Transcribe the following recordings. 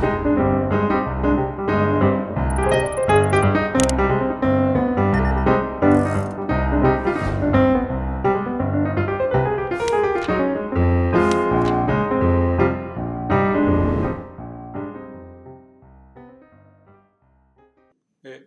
네,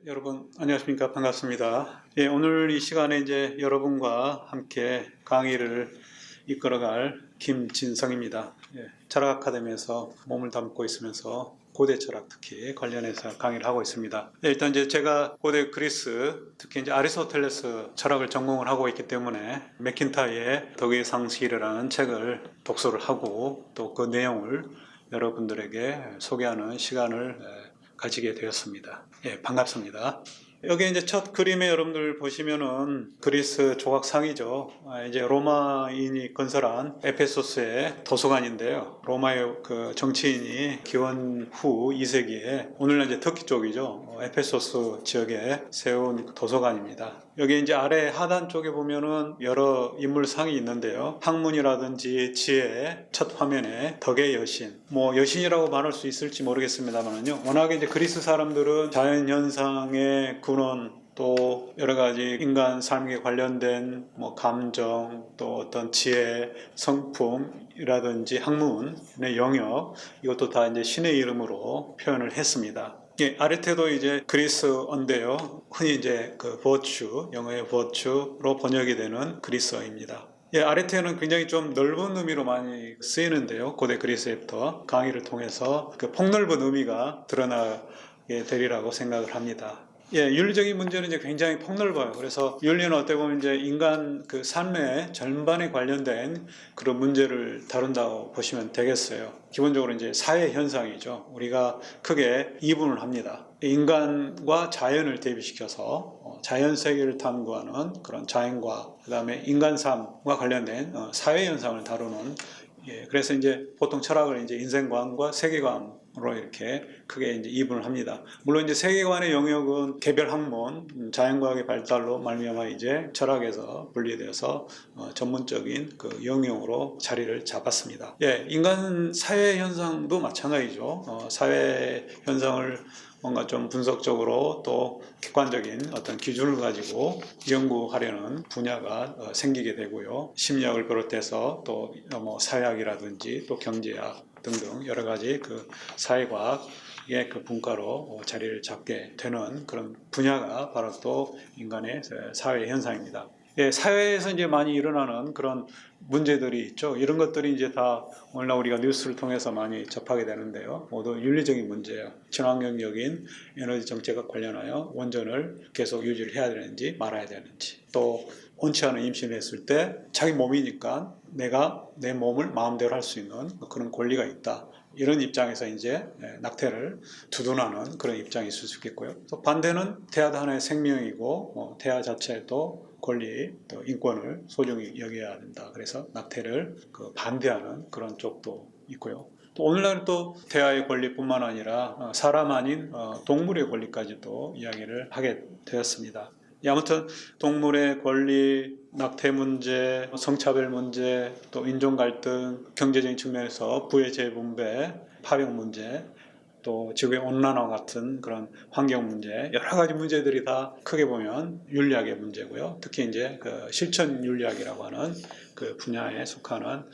여러분 안녕하십니까. 반갑습니다. 예, 오늘 이 시간에 이제 여러분과 함께 강의를 이끌어갈 김진성입니다. 예, 철학 아카데미에서 몸을 담고 있으면서 고대 철학 특히 관련해서 강의를 하고 있습니다. 예, 일단 이제 제가 고대 그리스 특히 이제 아리스토텔레스 철학을 전공을 하고 있기 때문에 맥킨타이의 덕의 상식이라는 책을 독서를 하고 또 그 내용을 여러분들에게 소개하는 시간을 가지게 되었습니다. 예, 반갑습니다. 여기 이제 첫 그림에 여러분들 보시면은 그리스 조각상이죠. 이제 로마인이 건설한 에페소스의 도서관인데요. 로마의 그 정치인이 기원 후 2세기에 오늘날 이제 터키 쪽이죠. 에페소스 지역에 세운 도서관입니다. 여기 이제 아래 하단 쪽에 보면은 여러 인물상이 있는데요. 학문이라든지 지혜, 첫 화면에 덕의 여신, 뭐 여신이라고 말할 수 있을지 모르겠습니다만요. 워낙에 이제 그리스 사람들은 자연 현상의 근원, 또 여러 가지 인간 삶에 관련된 뭐 감정, 또 어떤 지혜, 성품이라든지 학문의 영역, 이것도 다 이제 신의 이름으로 표현을 했습니다. 예, 아르테도 이제 그리스어인데요. 흔히 이제 그 버추, 영어의 버추로 번역이 되는 그리스어입니다. 예, 아르테는 굉장히 좀 넓은 의미로 많이 쓰이는데요. 고대 그리스에부터 강의를 통해서 그 폭넓은 의미가 드러나게 되리라고 생각을 합니다. 예, 윤리적인 문제는 이제 굉장히 폭넓어요. 그래서 윤리는 어떻게 보면 이제 인간 그 삶의 전반에 관련된 그런 문제를 다룬다고 보시면 되겠어요. 기본적으로 이제 사회 현상이죠. 우리가 크게 이분을 합니다. 인간과 자연을 대비시켜서 자연 세계를 탐구하는 그런 자연과 그다음에 인간 삶과 관련된 사회 현상을 다루는, 예, 그래서 이제 보통 철학을 이제 인생관과 세계관으로 이렇게 크게 이제 이분을 합니다. 물론 이제 세계관의 영역은 개별 학문, 자연과학의 발달로 말미암아 이제 철학에서 분리되어서 전문적인 그 영역으로 자리를 잡았습니다. 예, 인간 사회 현상도 마찬가지죠. 사회 현상을 뭔가 좀 분석적으로 또 객관적인 어떤 기준을 가지고 연구하려는 분야가 생기게 되고요. 심리학을 비롯해서 또 뭐 사회학이라든지 또 경제학 등등 여러 가지 그 사회과학의 그 분과로 자리를 잡게 되는 그런 분야가 바로 또 인간의 사회 현상입니다. 예, 사회에서 이제 많이 일어나는 그런 문제들이 있죠. 이런 것들이 이제 다 오늘날 우리가 뉴스를 통해서 많이 접하게 되는데요. 모두 윤리적인 문제예요. 친환경적인 에너지 정책과 관련하여 원전을 계속 유지를 해야 되는지 말아야 되는지, 또 원치 않은 임신을 했을 때 자기 몸이니까 내가 내 몸을 마음대로 할 수 있는 그런 권리가 있다. 이런 입장에서 이제 낙태를 두둔하는 그런 입장이 있을 수 있겠고요. 또 반대는 태아도 하나의 생명이고 태아 자체도 권리, 또 인권을 소중히 여겨야 된다. 그래서 낙태를 반대하는 그런 쪽도 있고요. 또 오늘날은 또 태아의 권리뿐만 아니라 사람 아닌 동물의 권리까지도 이야기를 하게 되었습니다. 아무튼 동물의 권리, 낙태 문제, 성차별 문제, 또 인종 갈등, 경제적인 측면에서 부의 재분배, 파병 문제, 또 지구의 온난화 같은 그런 환경 문제, 여러 가지 문제들이 다 크게 보면 윤리학의 문제고요. 특히 이제 그 실천 윤리학이라고 하는 그 분야에 속하는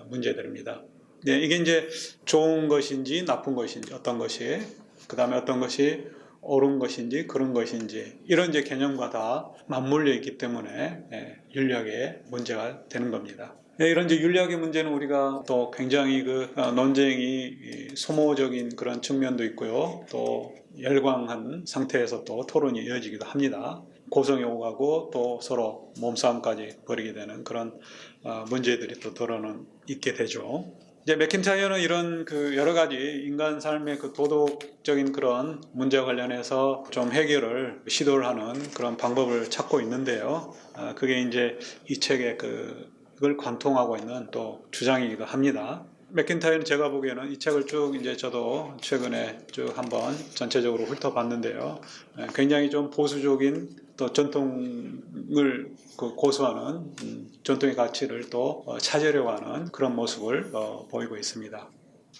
문제들입니다. 네, 이게 이제 좋은 것인지 나쁜 것인지, 어떤 것이, 그 다음에 어떤 것이 옳은 것인지 그런 것인지, 이런 이제 개념과 다 맞물려 있기 때문에 윤리학의 문제가 되는 겁니다. 이런 이제 윤리학의 문제는 우리가 또 굉장히 그 논쟁이 소모적인 그런 측면도 있고요. 또 열광한 상태에서 또 토론이 이어지기도 합니다. 고성이 오가고 또 서로 몸싸움까지 벌이게 되는 그런 문제들이 또 드러는 있게 되죠. 이제 맥킨타이어는 이런 그 여러 가지 인간 삶의 그 도덕적인 그런 문제와 관련해서 좀 해결을 시도를 하는 그런 방법을 찾고 있는데요. 그게 이제 이 책의 그걸 관통하고 있는 또 주장이기도 합니다. 맥킨타이어는 제가 보기에는 이 책을 쭉 이제 저도 최근에 쭉 한번 전체적으로 훑어봤는데요. 굉장히 좀 보수적인 또 전통을 고수하는 전통의 가치를 또 찾으려고 하는 그런 모습을 보이고 있습니다.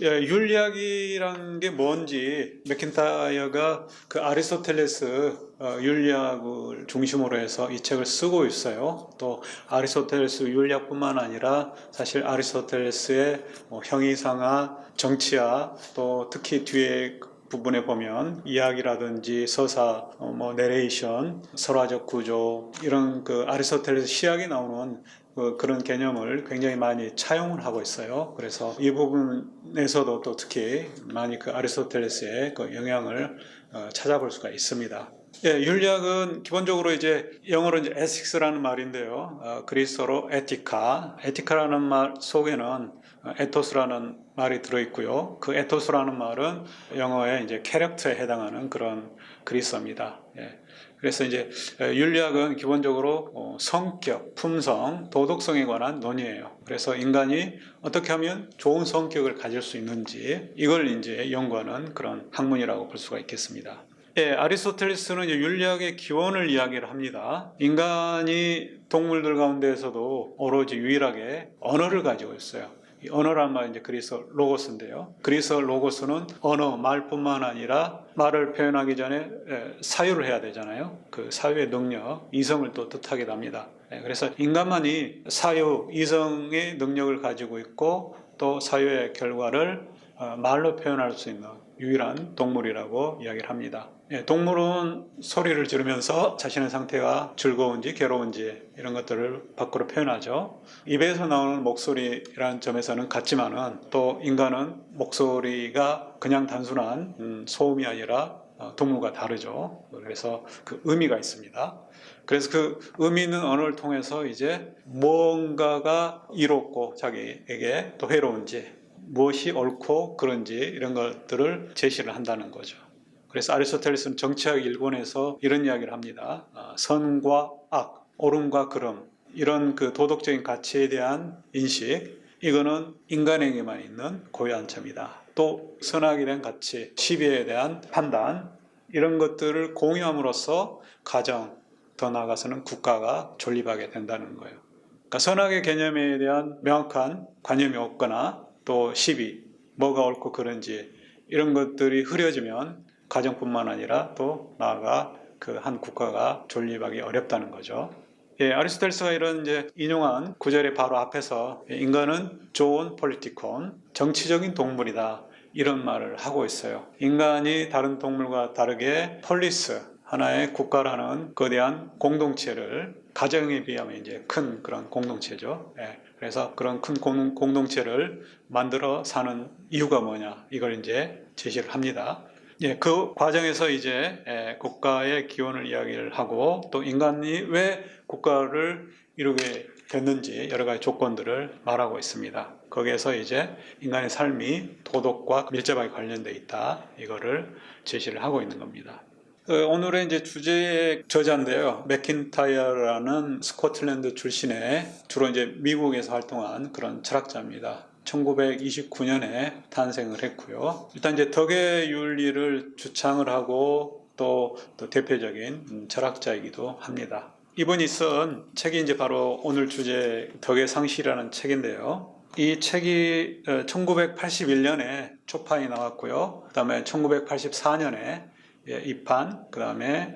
예, 윤리학이란 게 뭔지 맥킨타이어가 그 아리스토텔레스 윤리학을 중심으로 해서 이 책을 쓰고 있어요. 또 아리스토텔레스 윤리학뿐만 아니라 사실 아리스토텔레스의 뭐 형이상학, 정치학, 또 특히 뒤에 부분에 보면 이야기라든지 서사, 뭐 내레이션, 설화적 구조 이런 그 아리스토텔레스 시학이 나오는 그런 개념을 굉장히 많이 차용을 하고 있어요. 그래서 이 부분에서도 또 특히 많이 그 아리스토텔레스의 그 영향을 찾아볼 수가 있습니다. 예, 윤리학은 기본적으로 이제 영어로 이제 ethics라는 말인데요. 그리스어로 에티카, 에티카라는 말 속에는 에토스라는 말이 들어있고요. 그 에토스라는 말은 영어의 이제 캐릭터에 해당하는 그런 그리스어입니다. 예. 그래서 이제 윤리학은 기본적으로 성격, 품성, 도덕성에 관한 논의예요. 그래서 인간이 어떻게 하면 좋은 성격을 가질 수 있는지 이걸 이제 연구하는 그런 학문이라고 볼 수가 있겠습니다. 예, 아리스토텔레스는 이제 윤리학의 기원을 이야기를 합니다. 인간이 동물들 가운데에서도 오로지 유일하게 언어를 가지고 있어요. 이 언어란 말은 이제 그리스어 로고스인데요. 그리스어 로고스는 언어, 말뿐만 아니라 말을 표현하기 전에 사유를 해야 되잖아요. 그 사유의 능력, 이성을 또 뜻하게 됩니다. 그래서 인간만이 사유, 이성의 능력을 가지고 있고 또 사유의 결과를 말로 표현할 수 있는 유일한 동물이라고 이야기를 합니다. 동물은 소리를 지르면서 자신의 상태가 즐거운지 괴로운지 이런 것들을 밖으로 표현하죠. 입에서 나오는 목소리라는 점에서는 같지만은 또 인간은 목소리가 그냥 단순한 소음이 아니라 동물과 다르죠. 그래서 그 의미가 있습니다. 그래서 그 의미 있는 언어를 통해서 이제 무언가가 이롭고 자기에게 또 해로운지 무엇이 옳고 그른지 이런 것들을 제시를 한다는 거죠. 그래서 아리스토텔레스는 정치학 일본에서 이런 이야기를 합니다. 선과 악, 옳음과 그름 이런 그 도덕적인 가치에 대한 인식 이거는 인간에게만 있는 고유한 점이다. 또 선악에 대한 가치, 시비에 대한 판단 이런 것들을 공유함으로써 가정, 더 나아가서는 국가가 존립하게 된다는 거예요. 그러니까 선악의 개념에 대한 명확한 관념이 없거나 또 시비, 뭐가 옳고 그른지 이런 것들이 흐려지면 가정뿐만 아니라 또 나아가 그 한 국가가 존립하기 어렵다는 거죠. 예, 아리스토텔레스가 이런 이제 인용한 구절의 바로 앞에서 인간은 좋은 폴리티콘, 정치적인 동물이다 이런 말을 하고 있어요. 인간이 다른 동물과 다르게 폴리스, 하나의 국가라는 거대한 공동체를 가정에 비하면 이제 큰 그런 공동체죠. 예, 그래서 그런 큰 공동체를 만들어 사는 이유가 뭐냐 이걸 이제 제시를 합니다. 예, 그 과정에서 이제 국가의 기원을 이야기를 하고 또 인간이 왜 국가를 이루게 됐는지 여러 가지 조건들을 말하고 있습니다. 거기에서 이제 인간의 삶이 도덕과 밀접하게 관련되어 있다. 이거를 제시를 하고 있는 겁니다. 오늘의 이제 주제의 저자인데요. 맥킨타이어라는 스코틀랜드 출신의 주로 이제 미국에서 활동한 그런 철학자입니다. 1929년에 탄생을 했고요. 일단 이제 덕의 윤리를 주창을 하고 또 대표적인 철학자이기도 합니다. 이분이 쓴 책이 이제 바로 오늘 주제 덕의 상실이라는 책인데요. 이 책이 1981년에 초판이 나왔고요. 그 다음에 1984년에 입판, 그 다음에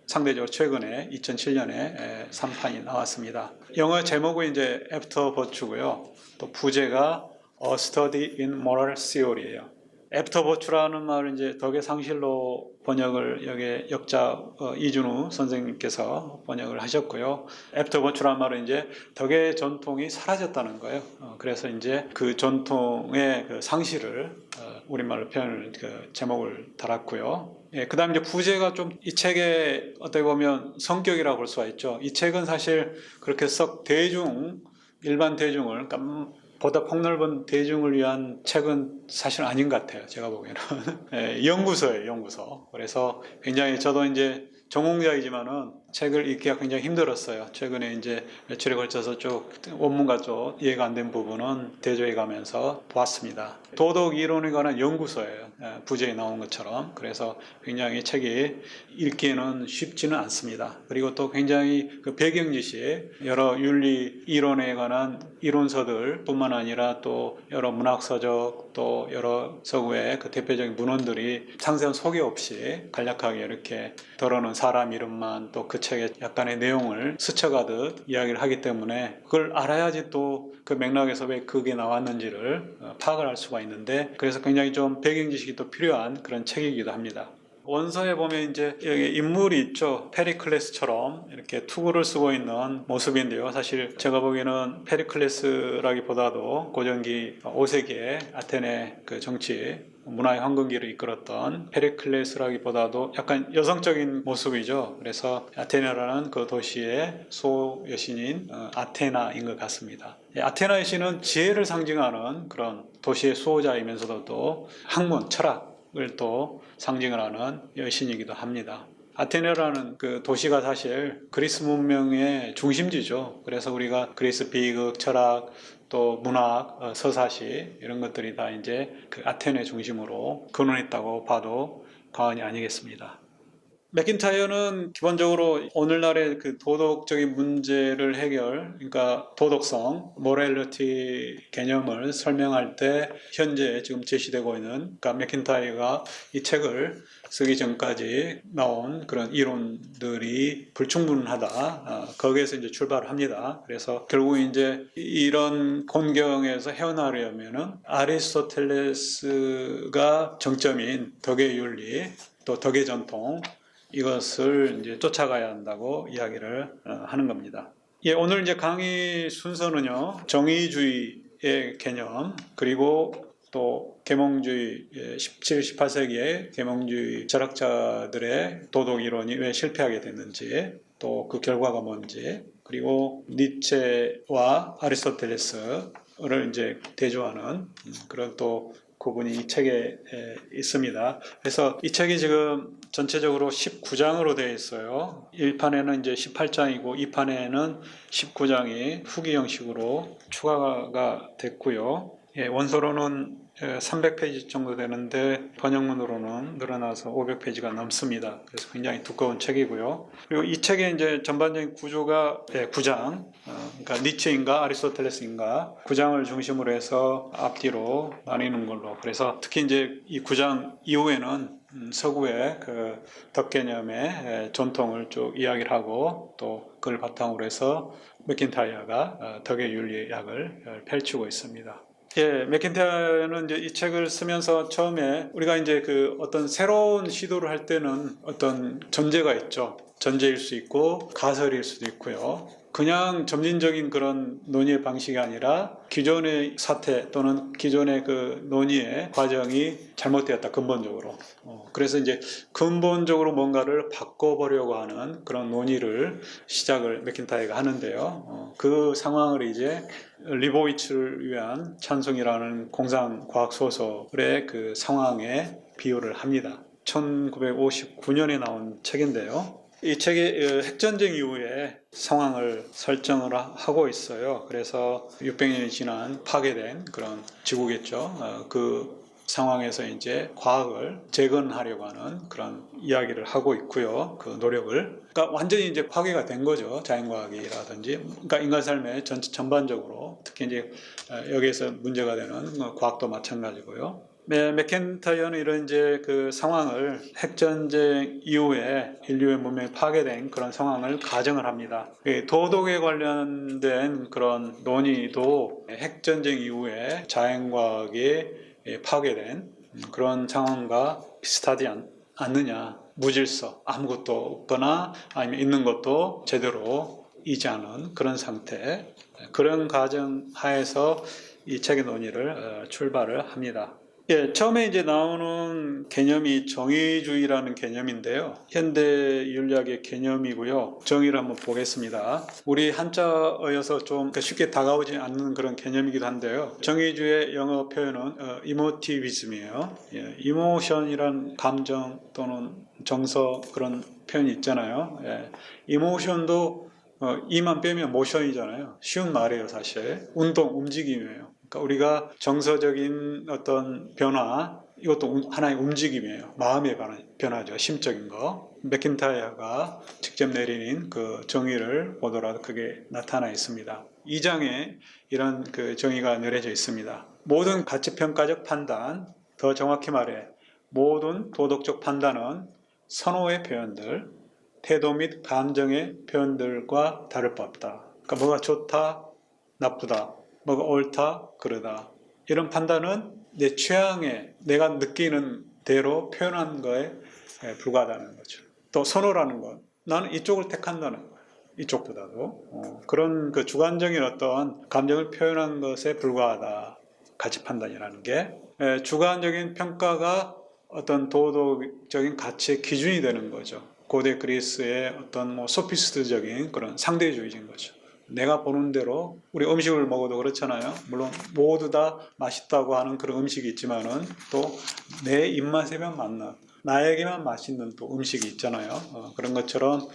상대적으로 최근에 2007년에 3판이 나왔습니다. 영어 제목은 이제 After Virtue고요. 또 부제가 A Study in Moral Theory예요. After Virtue라는 말을 이제 덕의 상실로 번역을 여기 역자 이준우 선생님께서 번역을 하셨고요. After Virtue라는 말은 이제 덕의 전통이 사라졌다는 거예요. 그래서 이제 그 전통의 그 상실을 우리말로 표현을 제목을 달았고요. 예, 그 다음 이제 부제가 좀 이 책의 어떻게 보면 성격이라고 볼 수가 있죠. 이 책은 사실 그렇게 썩 일반 대중을, 그러니까 보다 폭넓은 대중을 위한 책은 사실 아닌 것 같아요. 제가 보기에는. 예, 연구소예요, 연구소. 그래서 굉장히 저도 이제 전공자이지만은 책을 읽기가 굉장히 힘들었어요. 최근에 이제 며칠에 걸쳐서 쭉 원문과 좀 이해가 안 된 부분은 대조해 가면서 보았습니다. 도덕 이론에 관한 연구서예요. 부제에 나온 것처럼. 그래서 굉장히 책이 읽기에는 쉽지는 않습니다. 그리고 또 굉장히 그 배경 지식, 여러 윤리 이론에 관한 이론서들 뿐만 아니라 또 여러 문학서적 또 여러 서구의 그 대표적인 문헌들이 상세한 소개 없이 간략하게 이렇게 덜어놓은 사람 이름만 또 그 책의 약간의 내용을 스쳐가듯 이야기를 하기 때문에 그걸 알아야지 또 그 맥락에서 왜 그게 나왔는지를 파악을 할 수가 있는데, 그래서 굉장히 좀 배경 지식이 또 필요한 그런 책이기도 합니다. 원서에 보면 이제 여기 인물이 있죠. 페리클레스처럼 이렇게 투구를 쓰고 있는 모습인데요. 사실 제가 보기에는 페리클레스라기보다도 고전기 5세기의 아테네 그 정치 문화의 황금기를 이끌었던 페리클레스라기보다도 약간 여성적인 모습이죠. 그래서 아테네라는 그 도시의 수호여신인 아테나인 것 같습니다. 아테나 여신은 지혜를 상징하는 그런 도시의 수호자이면서도 또 학문, 철학을 또 상징을 하는 여신이기도 합니다. 아테네라는 그 도시가 사실 그리스 문명의 중심지죠. 그래서 우리가 그리스 비극, 철학, 또 문학, 서사시 이런 것들이 다 이제 그 아테네 중심으로 근원했다고 봐도 과언이 아니겠습니다. 맥킨타이어는 기본적으로 오늘날의 그 도덕적인 문제를 그러니까 도덕성, 모럴리티 개념을 설명할 때 현재 지금 제시되고 있는, 그러니까 맥킨타이어가 이 책을 쓰기 전까지 나온 그런 이론들이 불충분하다. 거기에서 이제 출발을 합니다. 그래서 결국 이제 이런 곤경에서 헤어나려면은 아리스토텔레스가 정점인 덕의 윤리, 또 덕의 전통, 이것을 이제 쫓아가야 한다고 이야기를 하는 겁니다. 예, 오늘 이제 강의 순서는요, 정의주의의 개념, 그리고 또 계몽주의, 17, 18세기의 계몽주의 철학자들의 도덕 이론이 왜 실패하게 됐는지, 또 그 결과가 뭔지, 그리고 니체와 아리스토텔레스를 이제 대조하는 그런 또 구분이 이 책에 있습니다. 그래서 이 책이 지금 전체적으로 19장으로 되어 있어요. 1판에는 이제 18장이고 2판에는 19장이 후기 형식으로 추가가 됐고요. 예, 원서로는 300페이지 정도 되는데 번역문으로는 늘어나서 500페이지가 넘습니다. 그래서 굉장히 두꺼운 책이고요. 그리고 이 책의 이제 전반적인 구조가 9장, 그러니까 니체인가 아리스토텔레스인가 9장을 중심으로 해서 앞뒤로 나뉘는 걸로. 그래서 특히 이제 이 9장 이후에는 서구의 그 덕개념의 전통을 쭉 이야기를 하고 또 그걸 바탕으로 해서 맥킨타이어가 덕의 윤리학을 펼치고 있습니다. 예, 맥킨타이어는 이제 이 책을 쓰면서 처음에 우리가 이제 그 어떤 새로운 시도를 할 때는 어떤 전제가 있죠. 전제일 수 있고 가설일 수도 있고요. 그냥 점진적인 그런 논의의 방식이 아니라 기존의 사태 또는 기존의 그 논의의 과정이 잘못되었다, 근본적으로. 그래서 이제 근본적으로 뭔가를 바꿔보려고 하는 그런 논의를 시작을 맥킨타이어가 하는데요. 그 상황을 이제 리보이츠를 위한 찬송이라는 공상과학소설의 그 상황에 비유를 합니다. 1959년에 나온 책인데요. 이 책이 핵전쟁 이후에 상황을 설정을 하고 있어요. 그래서 600년이 지난 파괴된 그런 지구겠죠. 그 상황에서 이제 과학을 재건하려고 하는 그런 이야기를 하고 있고요. 그 노력을. 그러니까 완전히 이제 파괴가 된 거죠. 자연과학이라든지. 그러니까 인간 삶의 전반적으로. 특히 이제 여기에서 문제가 되는 과학도 마찬가지고요. 네, 맥킨타이어는 이런 이제 그 상황을 핵전쟁 이후에 인류의 문명이 파괴된 그런 상황을 가정을 합니다. 도덕에 관련된 그런 논의도 핵전쟁 이후에 자연과학이 파괴된 그런 상황과 비슷하지 않느냐. 무질서, 아무것도 없거나 아니면 있는 것도 제대로 이지 않은 그런 상태. 그런 가정 하에서 이 책의 논의를 출발을 합니다. 예, 처음에 이제 나오는 개념이 정의주의라는 개념인데요. 현대 윤리학의 개념이고요. 정의를 한번 보겠습니다. 우리 한자어여서 좀 쉽게 다가오지 않는 그런 개념이기도 한데요. 정의주의의 영어 표현은 이모티비즘이에요. 예, 이모션이란 감정 또는 정서 그런 표현이 있잖아요. 예, 이모션도 이만 빼면 모션이잖아요. 쉬운 말이에요, 사실. 운동, 움직임이에요. 그러니까 우리가 정서적인 어떤 변화, 이것도 하나의 움직임이에요. 마음의 변화죠. 심적인 거. 맥킨타이어가 직접 내린 그 정의를 보더라도 그게 나타나 있습니다. 2장에 이런 그 정의가 내려져 있습니다. 모든 가치평가적 판단, 더 정확히 말해 모든 도덕적 판단은 선호의 표현들, 태도 및 감정의 표현들과 다를 바 없다. 그러니까 뭐가 좋다, 나쁘다, 뭐가 옳다, 그러다. 이런 판단은 내 취향에 내가 느끼는 대로 표현한 거에 불과하다는 거죠. 또 선호라는 건 나는 이쪽을 택한다는 거예요. 이쪽보다도 그런 그 주관적인 어떤 감정을 표현한 것에 불과하다. 가치 판단이라는 게 주관적인 평가가 어떤 도덕적인 가치의 기준이 되는 거죠. 고대 그리스의 어떤 소피스트적인 그런 상대주의적인 거죠. 내가 보는 대로 우리 음식을 먹어도 그렇잖아요. 물론 모두 다 맛있다고 하는 그런 음식이 있지만은 또 내 입맛에만 맞는 나에게만 맛있는 또 음식이 있잖아요. 그런 것처럼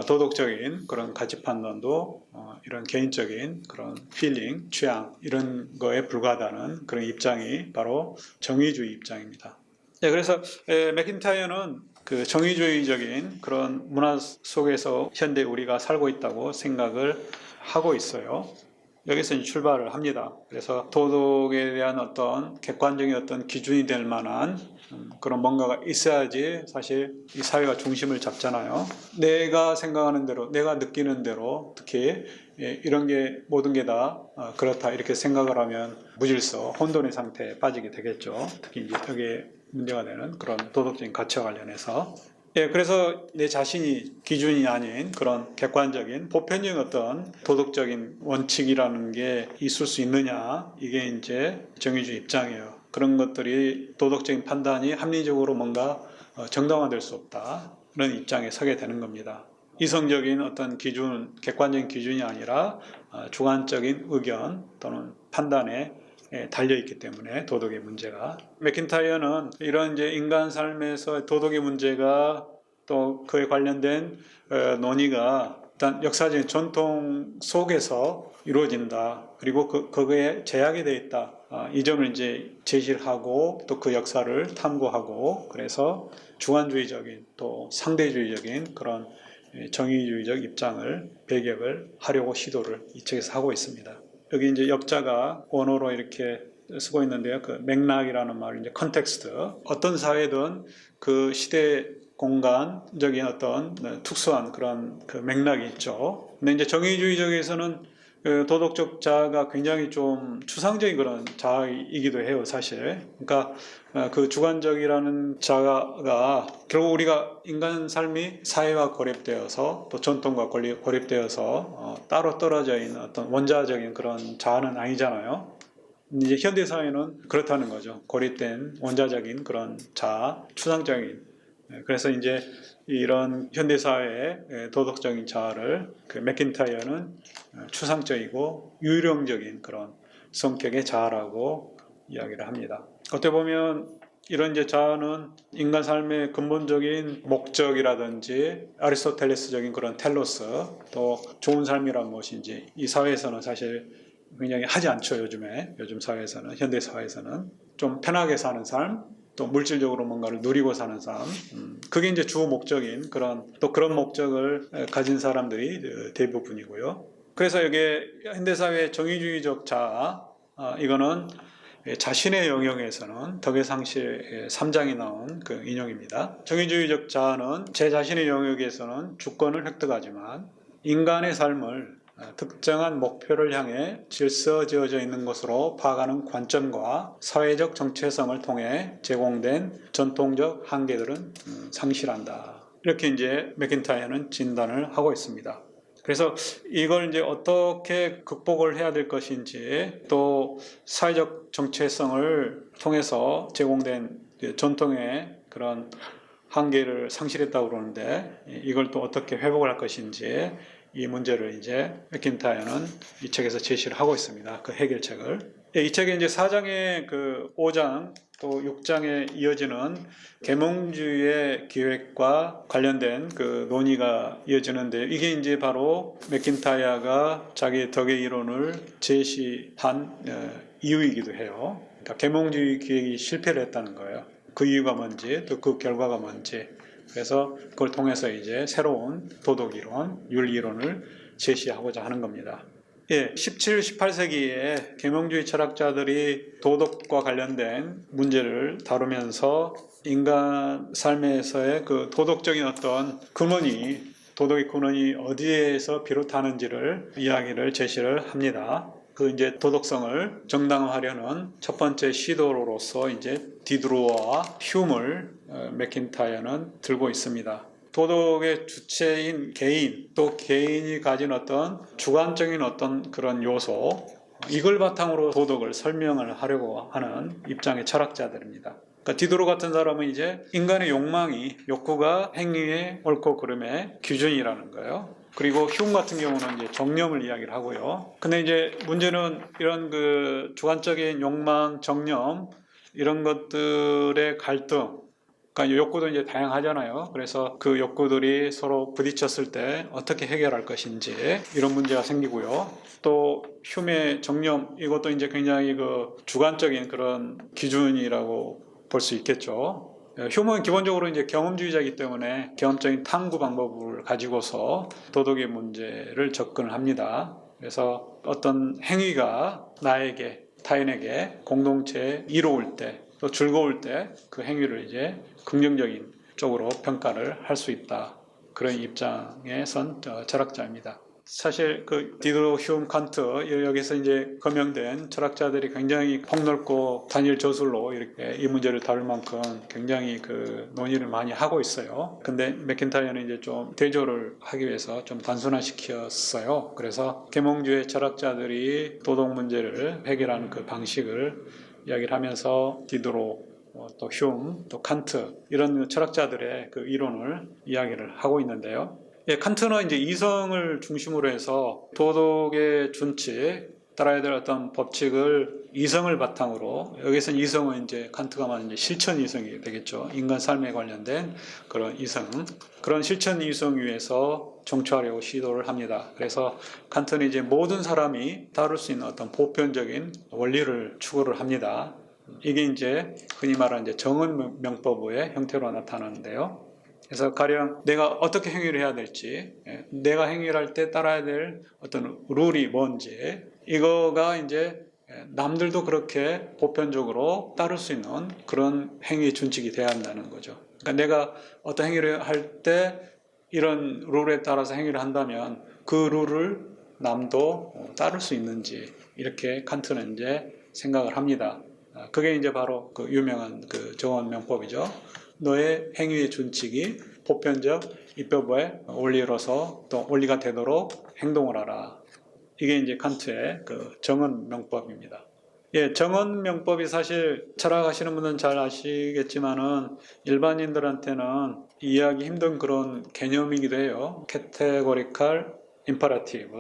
도덕적인 그런 가치 판단도 이런 개인적인 그런 필링, 취향 이런 거에 불과하다는 그런 입장이 바로 정의주의 입장입니다. 네, 그래서 맥킨타이어는 그 정의주의적인 그런 문화 속에서 현대 우리가 살고 있다고 생각을 하고 있어요. 여기서 이제 출발을 합니다. 그래서 도덕에 대한 어떤 객관적인 어떤 기준이 될 만한 그런 뭔가가 있어야지 사실 이 사회가 중심을 잡잖아요. 내가 생각하는 대로, 내가 느끼는 대로 특히 이런 게 모든 게 다 그렇다 이렇게 생각을 하면 무질서, 혼돈의 상태에 빠지게 되겠죠. 특히 이제 여기에 문제가 되는 그런 도덕적인 가치와 관련해서. 예, 그래서 내 자신이 기준이 아닌 그런 객관적인 보편적인 어떤 도덕적인 원칙이라는 게 있을 수 있느냐, 이게 이제 정의주의 입장이에요. 그런 것들이 도덕적인 판단이 합리적으로 뭔가 정당화될 수 없다. 그런 입장에 서게 되는 겁니다. 이성적인 어떤 기준, 객관적인 기준이 아니라 주관적인 의견 또는 판단에 달려있기 때문에 도덕의 문제가. 맥킨타이어는 이런 이제 인간 삶에서 도덕의 문제가 또 그에 관련된 논의가 일단 역사적인 전통 속에서 이루어진다. 그리고 그거에 제약이 되어 있다. 이 점을 이제 제시를 하고 또 그 역사를 탐구하고 그래서 주관주의적인 또 상대주의적인 그런 정의주의적 입장을 배격을 하려고 시도를 이 책에서 하고 있습니다. 여기 이제 역자가 원어로 이렇게 쓰고 있는데요. 그 맥락이라는 말은 이제 컨텍스트. 어떤 사회든 그 시대 공간적인 어떤 특수한 그런 그 맥락이 있죠. 근데 이제 정의주의적에서는 그 도덕적 자아가 굉장히 좀 추상적인 그런 자아이기도 해요, 사실. 그러니까 그 주관적이라는 자아가 결국 우리가 인간 삶이 사회와 고립되어서 또 전통과 고립되어서 따로 떨어져 있는 어떤 원자적인 그런 자아는 아니잖아요. 이제 현대 사회는 그렇다는 거죠. 고립된 원자적인 그런 자아, 추상적인. 그래서 이제 이런 현대 사회의 도덕적인 자아를 그 맥킨타이어는 추상적이고 유령적인 그런 성격의 자아라고 이야기를 합니다. 어떻게 보면 이런 이제 자아는 인간 삶의 근본적인 목적이라든지 아리스토텔레스적인 그런 텔로스 또 좋은 삶이란 무엇인지 이 사회에서는 사실 굉장히 하지 않죠. 요즘 사회에서는 현대 사회에서는 좀 편하게 사는 삶 또 물질적으로 뭔가를 누리고 사는 삶 그게 이제 주 목적인 그런 목적을 가진 사람들이 대부분이고요. 그래서 이게 현대사회의 정의주의적 자아 이거는 자신의 영역에서는 덕의상실 3장이 나온 그 인용입니다. 정의주의적 자아는 제 자신의 영역에서는 주권을 획득하지만 인간의 삶을 특정한 목표를 향해 질서지어져 있는 것으로 파악하는 관점과 사회적 정체성을 통해 제공된 전통적 한계들은 상실한다. 이렇게 이제 맥킨타이어는 진단을 하고 있습니다. 그래서 이걸 이제 어떻게 극복을 해야 될 것인지, 또 사회적 정체성을 통해서 제공된 전통의 그런 한계를 상실했다고 그러는데, 이걸 또 어떻게 회복을 할 것인지, 이 문제를 이제 맥킨타이어는 이 책에서 제시를 하고 있습니다. 그 해결책을. 이 책의 이제 4장의 그 5장 또 6장에 이어지는 계몽주의의 기획과 관련된 그 논의가 이어지는데, 이게 이제 바로 맥킨타이어가 자기 덕의 이론을 제시한 이유이기도 해요. 그러니까 계몽주의 기획이 실패를 했다는 거예요. 그 이유가 뭔지, 또 그 결과가 뭔지. 그래서 그걸 통해서 이제 새로운 도덕이론, 윤리이론을 제시하고자 하는 겁니다. 17, 18세기에 계몽주의 철학자들이 도덕과 관련된 문제를 다루면서 인간 삶에서의 그 도덕적인 어떤 근원이, 도덕의 근원이 어디에서 비롯하는지를 이야기를 제시를 합니다. 그 이제 도덕성을 정당화하려는 첫 번째 시도로서 이제 디드로와 휴음을 맥킨타이어는 들고 있습니다. 도덕의 주체인 개인, 또 개인이 가진 어떤 주관적인 어떤 그런 요소, 이걸 바탕으로 도덕을 설명을 하려고 하는 입장의 철학자들입니다. 그러니까 디드로 같은 사람은 이제 인간의 욕구가 행위의 옳고 그름의 기준이라는 거예요. 그리고 휴음 같은 경우는 이제 정념을 이야기를 하고요. 근데 이제 문제는 이런 그 주관적인 욕망, 정념, 이런 것들의 갈등, 그러니까 욕구도 이제 다양하잖아요. 그래서 그 욕구들이 서로 부딪혔을 때 어떻게 해결할 것인지 이런 문제가 생기고요. 또 휴메의 정념, 이것도 이제 굉장히 그 주관적인 그런 기준이라고 볼 수 있겠죠. 휴머는 기본적으로 이제 경험주의자이기 때문에 경험적인 탐구 방법을 가지고서 도덕의 문제를 접근을 합니다. 그래서 어떤 행위가 나에게, 타인에게, 공동체에 이로울 때, 또 즐거울 때 그 행위를 이제 긍정적인 쪽으로 평가를 할 수 있다. 그런 입장에 선 철학자입니다. 사실 그 디드로, 휴음, 칸트 여기서 이제 거명된 철학자들이 굉장히 폭넓고 단일 저술로 이렇게 이 문제를 다룰 만큼 굉장히 그 논의를 많이 하고 있어요. 근데 맥킨타이어는 이제 좀 대조를 하기 위해서 좀 단순화시켰어요. 그래서 계몽주의 철학자들이 도덕 문제를 해결하는 그 방식을 이야기를 하면서 디드로, 또 휴음, 또 칸트 이런 철학자들의 그 이론을 이야기를 하고 있는데요. 칸트는 이제 이성을 중심으로 해서 도덕의 준칙, 따라야 될 어떤 법칙을 이성을 바탕으로, 여기서 이성은 이제 칸트가 말하는 실천 이성이 되겠죠. 인간 삶에 관련된 그런 이성, 그런 실천 이성 위에서 정취하려고 시도를 합니다. 그래서 칸트는 이제 모든 사람이 다룰 수 있는 어떤 보편적인 원리를 추구를 합니다. 이게 이제 흔히 말하는 이제 정언명법의 형태로 나타나는데요. 그래서 가령 내가 어떻게 행위를 해야 될지, 내가 행위를 할 때 따라야 될 어떤 룰이 뭔지, 이거가 이제 남들도 그렇게 보편적으로 따를 수 있는 그런 행위 준칙이 돼야 한다는 거죠. 그러니까 내가 어떤 행위를 할 때 이런 룰에 따라서 행위를 한다면 그 룰을 남도 따를 수 있는지, 이렇게 칸트는 이제 생각을 합니다. 그게 이제 바로 그 유명한 그 정언명법이죠. 너의 행위의 준칙이 보편적 입법의 원리로서 또 원리가 되도록 행동을 하라. 이게 이제 칸트의 그 정언명법입니다. 정언명법이 사실 철학하시는 분은 잘 아시겠지만은 일반인들한테는 이해하기 힘든 그런 개념이기도 해요. Categorical Imperative.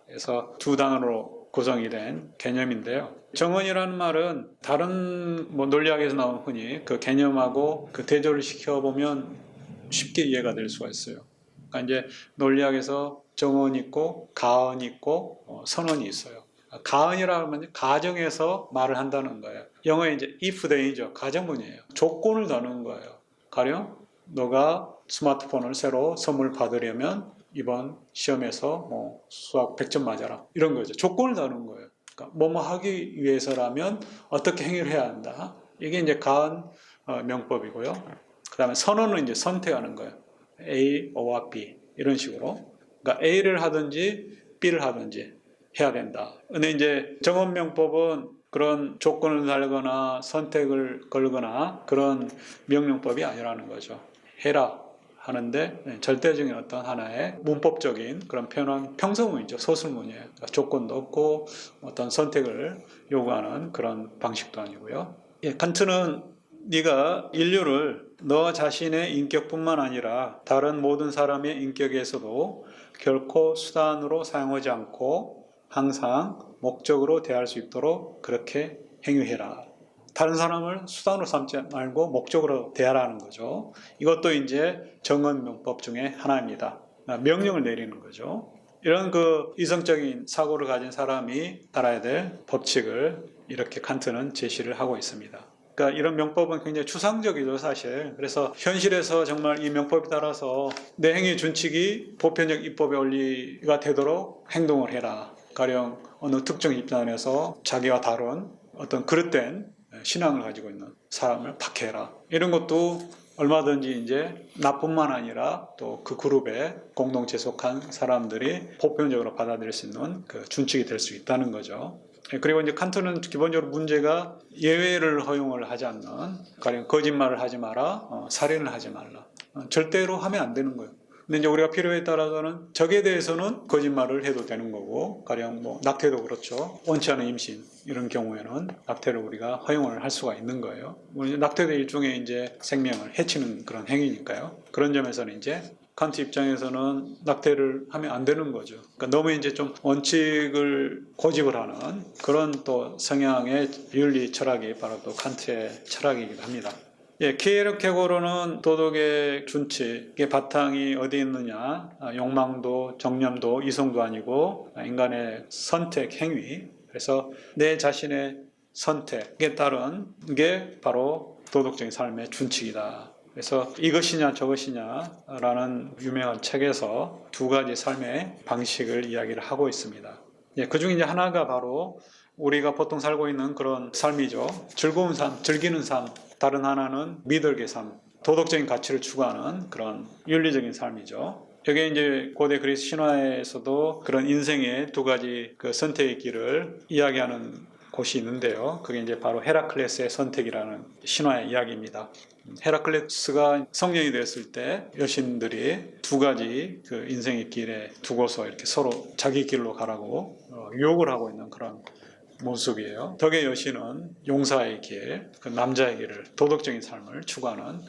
그래서 두 단어로 구성이 된 개념인데요. 정언이라는 말은 다른 논리학에서 나온 흔히 그 개념하고 그 대조를 시켜보면 쉽게 이해가 될 수가 있어요. 그러니까 이제 논리학에서 정언이 있고 가언이 있고 선언이 있어요. 가언이라고 하면 가정에서 말을 한다는 거예요. 영어에 이제 if then이죠. 가정문이에요. 조건을 다루는 거예요. 가령 너가 스마트폰을 새로 선물 받으려면 이번 시험에서 수학 100점 맞아라. 이런 거죠. 조건을 다루는 거예요. 그러니까 뭐뭐 하기 위해서라면 어떻게 행위를 해야 한다. 이게 이제 가언 명법이고요. 그 다음에 선언은 이제 선택하는 거예요. A, O와 B 이런 식으로. 그러니까 A를 하든지 B를 하든지 해야 된다. 근데 이제 정언명법은 그런 조건을 달거나 선택을 걸거나 그런 명령법이 아니라는 거죠. 해라 하는데 절대적인 어떤 하나의 문법적인 그런 표현은 평서문이죠. 소설문이에요. 그러니까 조건도 없고 어떤 선택을 요구하는 그런 방식도 아니고요. 칸트는 네가 인류를 너 자신의 인격뿐만 아니라 다른 모든 사람의 인격에서도 결코 수단으로 사용하지 않고 항상 목적으로 대할 수 있도록 그렇게 행위해라. 다른 사람을 수단으로 삼지 말고 목적으로 대하라는 거죠. 이것도 이제 정언명법 중에 하나입니다. 명령을 내리는 거죠. 이런 그 이성적인 사고를 가진 사람이 따라야 될 법칙을 이렇게 칸트는 제시를 하고 있습니다. 그러니까 이런 명법은 굉장히 추상적이죠, 사실. 그래서 현실에서 정말 이 명법에 따라서 내 행위 준칙이 보편적 입법의 원리가 되도록 행동을 해라. 가령 어느 특정 집단에서 자기와 다른 어떤 그릇된 신앙을 가지고 있는 사람을 박해해라. 이런 것도 얼마든지 이제 나뿐만 아니라 또 그 그룹에 공동체 속한 사람들이 보편적으로 받아들일 수 있는 그 준칙이 될 수 있다는 거죠. 그리고 이제 칸트는 기본적으로 문제가 예외를 허용을 하지 않는, 가령 거짓말을 하지 마라, 살인을 하지 말라. 절대로 하면 안 되는 거예요. 근데 이제 우리가 필요에 따라서는 적에 대해서는 거짓말을 해도 되는 거고, 가령 뭐 낙태도 그렇죠. 원치 않은 임신 이런 경우에는 낙태를 우리가 허용을 할 수가 있는 거예요. 낙태도 일종의 이제 생명을 해치는 그런 행위니까요. 그런 점에서는 이제 칸트 입장에서는 낙태를 하면 안 되는 거죠. 그러니까 너무 이제 좀 원칙을 고집을 하는 그런 또 성향의 윤리 철학이 바로 또 칸트의 철학이기도 합니다. 키에르케고르는 도덕의 준칙의 바탕이 어디 있느냐? 욕망도, 정념도, 이성도 아니고 인간의 선택 행위. 그래서 내 자신의 선택에 따른 게 바로 도덕적인 삶의 준칙이다. 그래서 이것이냐 저것이냐라는 유명한 책에서 두 가지 삶의 방식을 이야기를 하고 있습니다. 그 중에 이제 하나가 바로 우리가 보통 살고 있는 그런 삶이죠. 즐거운 삶, 즐기는 삶. 다른 하나는 미덕의 삶, 도덕적인 가치를 추구하는 그런 윤리적인 삶이죠. 여기 이제 고대 그리스 신화에서도 그런 인생의 두 가지 그 선택의 길을 이야기하는 곳이 있는데요. 그게 이제 바로 헤라클레스의 선택이라는 신화의 이야기입니다. 헤라클레스가 성령이 되었을 때 여신들이 두 가지 그 인생의 길에 두고서 이렇게 서로 자기 길로 가라고 유혹을 하고 있는 그런 모습이에요. 덕의 여신은 용사의 길, 그 남자의 길을, 도덕적인 삶을 추구하는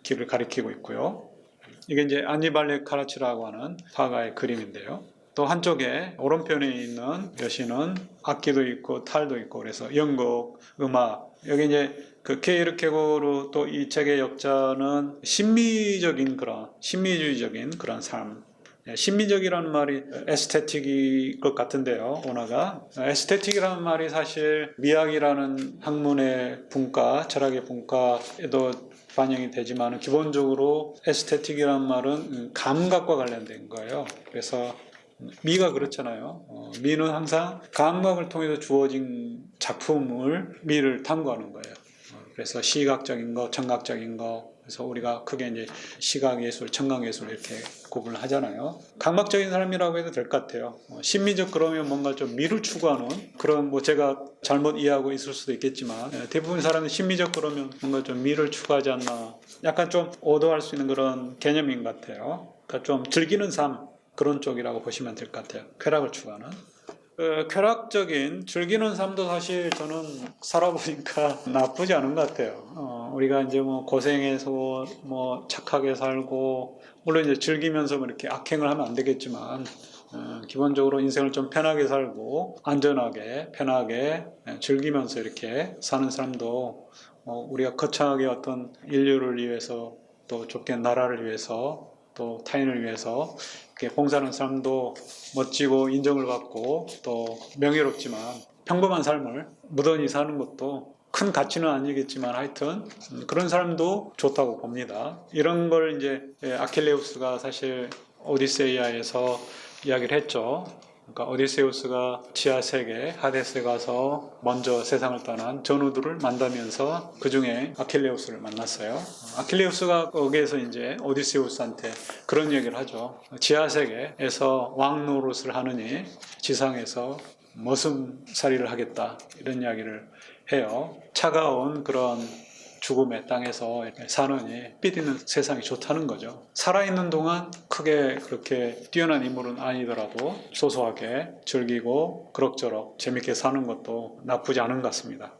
길을 가리키고 있고요. 이게 이제 안니발레 카라치라고 하는 화가의 그림인데요. 또 한쪽에 오른편에 있는 여신은 악기도 있고 탈도 있고 그래서 연극, 음악. 여기 이제 그 케이르케고르 또 이 책의 역자는 신미적인 그런 신미주의적인 그런 삶. 신미적이라는 말이 에스테틱일 것 같은데요. 언어가 에스테틱이라는 말이 사실 미학이라는 학문의 분과 철학의 분과에도 반영이 되지만 기본적으로 에스테틱이라는 말은 감각과 관련된 거예요. 그래서 미가 그렇잖아요. 미는 항상 감각을 통해서 주어진 작품을 미를 탐구하는 거예요. 그래서 시각적인 거, 청각적인 거. 그래서 우리가 크게 이제 시각예술, 청각예술 이렇게 구분을 하잖아요. 감각적인 삶이라고 해도 될 것 같아요. 심미적 그러면 뭔가 좀 미를 추구하는 그런 뭐 제가 잘못 이해하고 있을 수도 있겠지만 대부분 사람은 심미적 그러면 뭔가 좀 미를 추구하지 않나. 약간 좀 오도할 수 있는 그런 개념인 것 같아요. 그러니까 좀 즐기는 삶 그런 쪽이라고 보시면 될 것 같아요. 쾌락을 추구하는. 쾌락적인 즐기는 삶도 사실 저는 살아보니까 나쁘지 않은 것 같아요. 우리가 이제 뭐 고생해서 뭐 착하게 살고 물론 이제 즐기면서 뭐 이렇게 악행을 하면 안 되겠지만 기본적으로 인생을 좀 편하게 살고 안전하게 편하게 즐기면서 이렇게 사는 사람도 우리가 거창하게 어떤 인류를 위해서 또 좁게 나라를 위해서 또 타인을 위해서 봉사하는 사람도 멋지고 인정을 받고 또 명예롭지만 평범한 삶을 무던히 사는 것도 큰 가치는 아니겠지만 하여튼 그런 사람도 좋다고 봅니다. 이런 걸 이제 아킬레우스가 사실 오디세이아에서 이야기를 했죠. 그러니까 오디세우스가 지하 세계 하데스에 가서 먼저 세상을 떠난 전우들을 만나면서 그 중에 아킬레우스를 만났어요. 아킬레우스가 거기에서 이제 오디세우스한테 그런 얘기를 하죠. 지하 세계에서 왕 노릇을 하느니 지상에서 머슴살이를 하겠다 이런 이야기를 해요. 차가운 그런 죽음의 땅에서 사느니 빛 있는 세상이 좋다는 거죠. 살아있는 동안 크게 그렇게 뛰어난 인물은 아니더라도 소소하게 즐기고 그럭저럭 재밌게 사는 것도 나쁘지 않은 것 같습니다.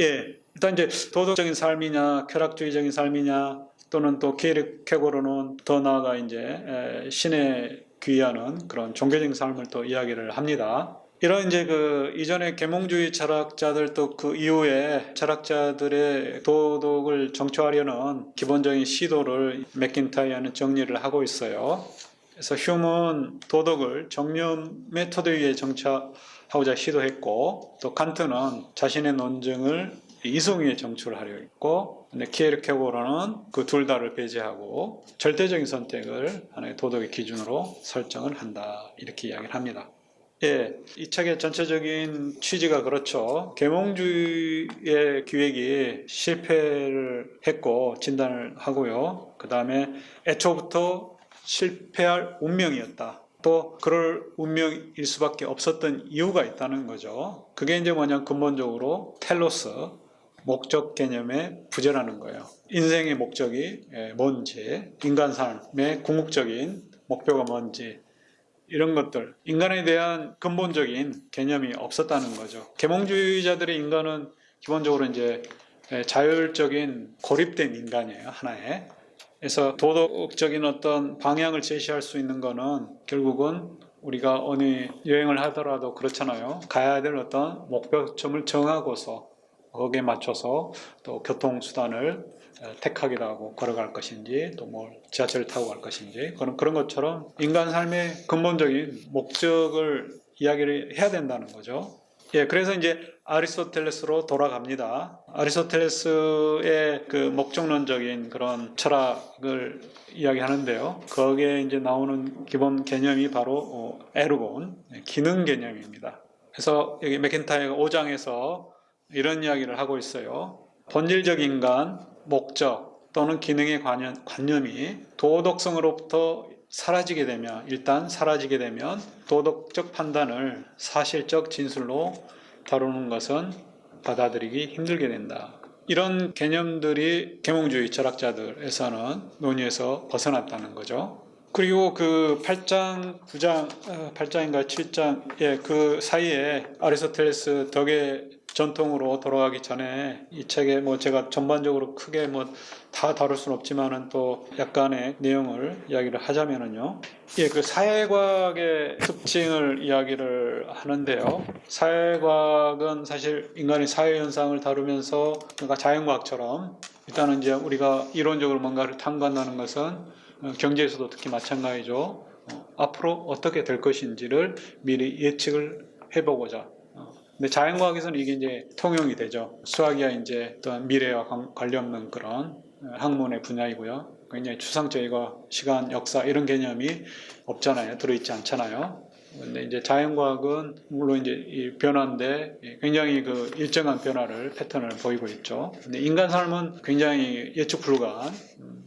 예, 일단 이제 도덕적인 삶이냐, 쾌락주의적인 삶이냐, 또는 또 계획적으로는 더 나아가 이제 신에 귀의하는 그런 종교적인 삶을 또 이야기를 합니다. 이런 이제 그 이전에 계몽주의 철학자들 또 그 이후에 철학자들의 도덕을 정초하려는 기본적인 시도를 맥킨타이어는 정리를 하고 있어요. 그래서 휴먼 도덕을 정념 메토드 위에 정착하고자 시도했고, 또 칸트는 자신의 논증을 이성 위에 정출하려 했고, 키에르케고르는 그 둘 다를 배제하고 절대적인 선택을 하나의 도덕의 기준으로 설정을 한다, 이렇게 이야기를 합니다. 예, 이 책의 전체적인 취지가 그렇죠. 계몽주의의 기획이 실패를 했고 진단을 하고요. 그 다음에 애초부터 실패할 운명이었다. 또 그럴 운명일 수밖에 없었던 이유가 있다는 거죠. 그게 이제 뭐냐, 근본적으로 텔로스, 목적 개념의 부재라는 거예요. 인생의 목적이 뭔지, 인간 삶의 궁극적인 목표가 뭔지, 이런 것들, 인간에 대한 근본적인 개념이 없었다는 거죠. 계몽주의자들의 인간은 기본적으로 이제 자율적인 고립된 인간이에요, 하나에. 그래서 도덕적인 어떤 방향을 제시할 수 있는 거는 결국은 우리가 어느 여행을 하더라도 그렇잖아요. 가야 될 어떤 목표점을 정하고서 거기에 맞춰서 또 교통수단을 택하기도 하고 걸어갈 것인지 또 뭐 지하철을 타고 갈 것인지 그런 것처럼 인간 삶의 근본적인 목적을 이야기를 해야 된다는 거죠. 예, 그래서 이제 아리스토텔레스로 돌아갑니다. 아리스토텔레스의 그 목적론적인 그런 철학을 이야기하는데요. 거기에 이제 나오는 기본 개념이 바로 에르곤, 기능 개념입니다. 그래서 여기 맥킨타이어가 5장에서 이런 이야기를 하고 있어요. 본질적 인간, 목적 또는 기능의 관념이 도덕성으로부터 사라지게 되면, 일단 사라지게 되면 도덕적 판단을 사실적 진술로 다루는 것은 받아들이기 힘들게 된다. 이런 개념들이 계몽주의 철학자들에서는 논의에서 벗어났다는 거죠. 그리고 그 8장, 9장, 8장인가 7장의 그 사이에 아리스토텔레스 덕의 전통으로 돌아가기 전에 이 책에 뭐 제가 전반적으로 크게 뭐 다 다룰 수는 없지만은 또 약간의 내용을 이야기를 하자면은요. 예, 그 사회과학의 특징을 이야기를 하는데요. 사회과학은 사실 인간의 사회 현상을 다루면서 그러니까 자연과학처럼 일단은 이제 우리가 이론적으로 뭔가를 탐구한다는 것은 경제에서도 특히 마찬가지죠. 앞으로 어떻게 될 것인지를 미리 예측을 해보고자. 근데 자연과학에서는 이게 이제 통용이 되죠. 수학이야 이제 어떤 미래와 관련된 그런 학문의 분야이고요. 굉장히 추상적이고 시간, 역사 이런 개념이 없잖아요. 들어있지 않잖아요. 근데 이제 자연과학은 물론 이제 이 변화인데 굉장히 그 일정한 변화를 패턴을 보이고 있죠. 근데 인간 삶은 굉장히 예측 불가한.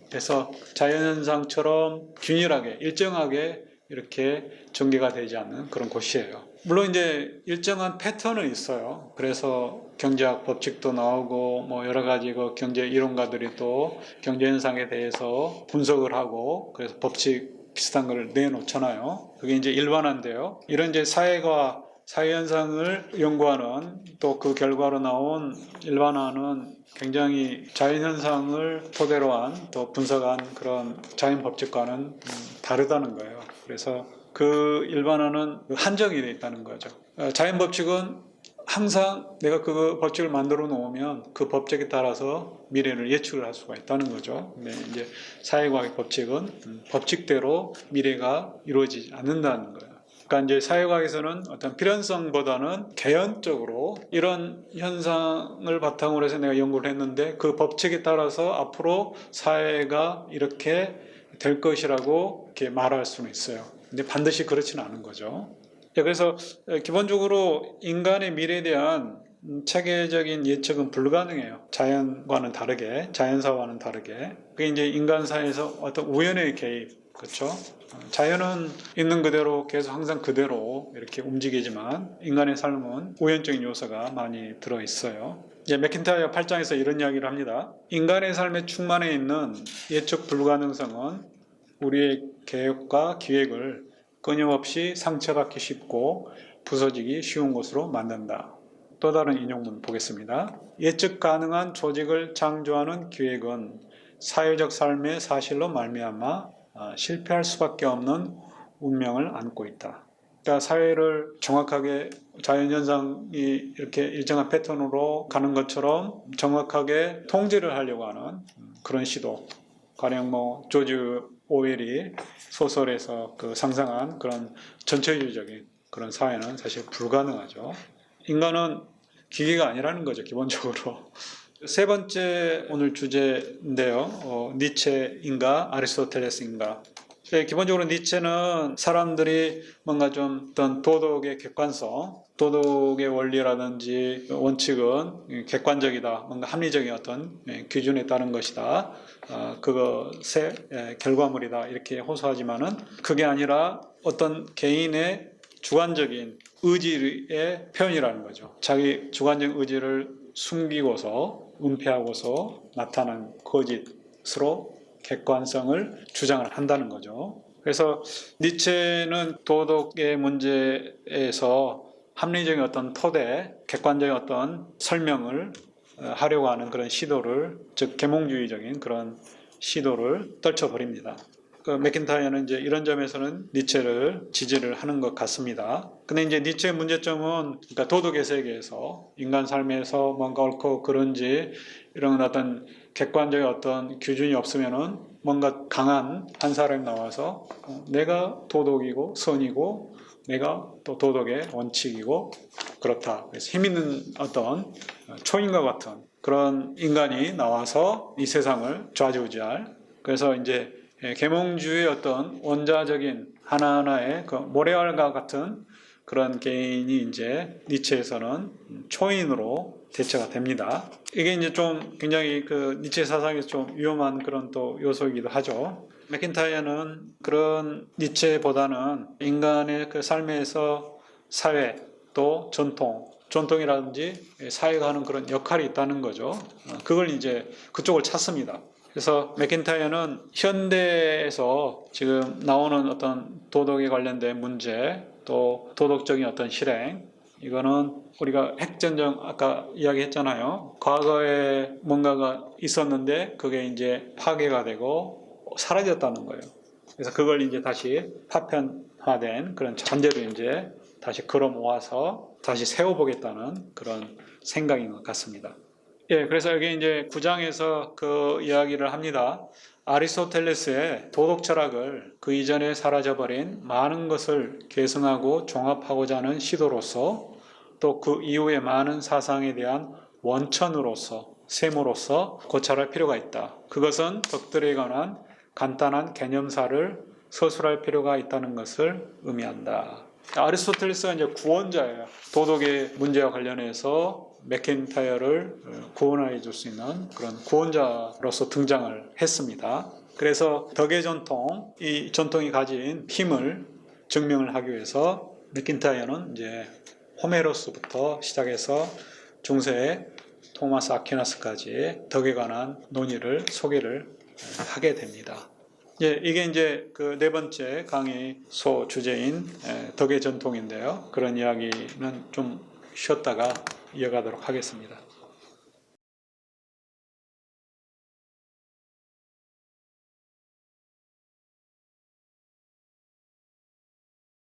그래서 자연현상처럼 균일하게 일정하게 이렇게 전개가 되지 않는 그런 곳이에요. 물론 이제 일정한 패턴은 있어요. 그래서 경제학 법칙도 나오고 뭐 여러 가지 그 경제 이론가들이 또 경제 현상에 대해서 분석을 하고 그래서 법칙 비슷한 걸 내놓잖아요. 그게 이제 일반화인데요. 이런 이제 사회과 사회 현상을 연구하는 또 그 결과로 나온 일반화는 굉장히 자연 현상을 토대로 한 또 분석한 그런 자연 법칙과는 다르다는 거예요. 그래서 그 일반화는 한정이 되어 있다는 거죠. 자연 법칙은 항상 내가 그 법칙을 만들어 놓으면 그 법칙에 따라서 미래를 예측을 할 수가 있다는 거죠. 근데 이제 사회과학의 법칙은 법칙대로 미래가 이루어지지 않는다는 거예요. 그러니까 이제 사회과학에서는 어떤 필연성보다는 개연적으로 이런 현상을 바탕으로 해서 내가 연구를 했는데 그 법칙에 따라서 앞으로 사회가 이렇게 될 것이라고 이렇게 말할 수는 있어요. 근데 반드시 그렇지는 않은 거죠. 그래서 기본적으로 인간의 미래에 대한 체계적인 예측은 불가능해요. 자연과는 다르게, 자연사와는 다르게. 그게 이제 인간사에서 어떤 우연의 개입, 그렇죠? 자연은 있는 그대로 계속 항상 그대로 이렇게 움직이지만 인간의 삶은 우연적인 요소가 많이 들어 있어요. 이제 맥킨타이어 8장에서 이런 이야기를 합니다. 인간의 삶의 충만해 있는 예측 불가능성은 우리의 계획과 기획을 끊임없이 상처받기 쉽고 부서지기 쉬운 것으로 만든다. 또 다른 인용문 보겠습니다. 예측 가능한 조직을 창조하는 기획은 사회적 삶의 사실로 말미암아 실패할 수밖에 없는 운명을 안고 있다. 그러니까 사회를 정확하게 자연현상이 이렇게 일정한 패턴으로 가는 것처럼 정확하게 통제를 하려고 하는 그런 시도. 가령 조지 오웰이 소설에서 그 상상한 그런 전체주의적인 그런 사회는 사실 불가능하죠. 인간은 기계가 아니라는 거죠, 기본적으로. 세 번째 오늘 주제인데요. 니체인가 아리스토텔레스인가. 기본적으로 니체는 사람들이 뭔가 좀 어떤 도덕의 객관성, 도덕의 원리라든지 원칙은 객관적이다, 뭔가 합리적인 어떤 기준에 따른 것이다, 그것의 결과물이다 이렇게 호소하지만은 그게 아니라 어떤 개인의 주관적인 의지의 표현이라는 거죠. 자기 주관적 의지를 숨기고서 은폐하고서 나타난 거짓으로 객관성을 주장을 한다는 거죠. 그래서 니체는 도덕의 문제에서 합리적인 어떤 토대, 객관적인 어떤 설명을 하려고 하는 그런 시도를, 즉 계몽주의적인 그런 시도를 떨쳐버립니다. 맥킨타이어는 이제 이런 점에서는 니체를 지지를 하는 것 같습니다. 근데 이제 니체의 문제점은 그러니까 도덕의 세계에서 인간 삶에서 뭔가 옳고 그른지 이런 어떤 객관적인 어떤 기준이 없으면은 뭔가 강한 한 사람이 나와서 내가 도덕이고 선이고 내가 또 도덕의 원칙이고 그렇다. 그래서 힘 있는 어떤 초인과 같은 그런 인간이 나와서 이 세상을 좌지우지할. 그래서 이제 계몽주의 어떤 원자적인 하나하나의 그 모래알과 같은 그런 개인이 이제 니체에서는 초인으로 대처가 됩니다. 이게 이제 좀 굉장히 그 니체 사상에서 좀 위험한 그런 또 요소이기도 하죠. 맥킨타이어는 그런 니체보다는 인간의 그 삶에서 사회 또 전통이라든지 사회가 하는 그런 역할이 있다는 거죠. 그걸 이제 그쪽을 찾습니다. 그래서 맥킨타이어는 현대에서 지금 나오는 어떤 도덕에 관련된 문제, 또 도덕적인 어떤 실행, 이거는 우리가 핵전쟁 아까 이야기했잖아요. 과거에 뭔가가 있었는데 그게 이제 파괴가 되고 사라졌다는 거예요. 그래서 그걸 이제 다시 파편화된 그런 잔재로 이제 다시 걸어 모아서 다시 세워보겠다는 그런 생각인 것 같습니다. 예, 그래서 여기 이제 9장에서 그 이야기를 합니다. 아리스토텔레스의 도덕 철학을 그 이전에 사라져버린 많은 것을 계승하고 종합하고자 하는 시도로서 또 그 이후의 많은 사상에 대한 원천으로서 셈으로서 고찰할 필요가 있다. 그것은 덕들에 관한 간단한 개념사를 서술할 필요가 있다는 것을 의미한다. 아리스토텔레스가 이제 구원자예요. 도덕의 문제와 관련해서 맥킨타이어를 구원해 줄 수 있는 그런 구원자로서 등장을 했습니다. 그래서 덕의 전통, 이 전통이 가진 힘을 증명을 하기 위해서 맥킨타이어는 이제 호메로스부터 시작해서 중세의 토마스 아퀴나스까지 덕에 관한 논의를 소개를 하게 됩니다. 이게 이제 그 네 번째 강의 소 주제인 덕의 전통인데요. 그런 이야기는 좀 쉬었다가 이어가도록 하겠습니다.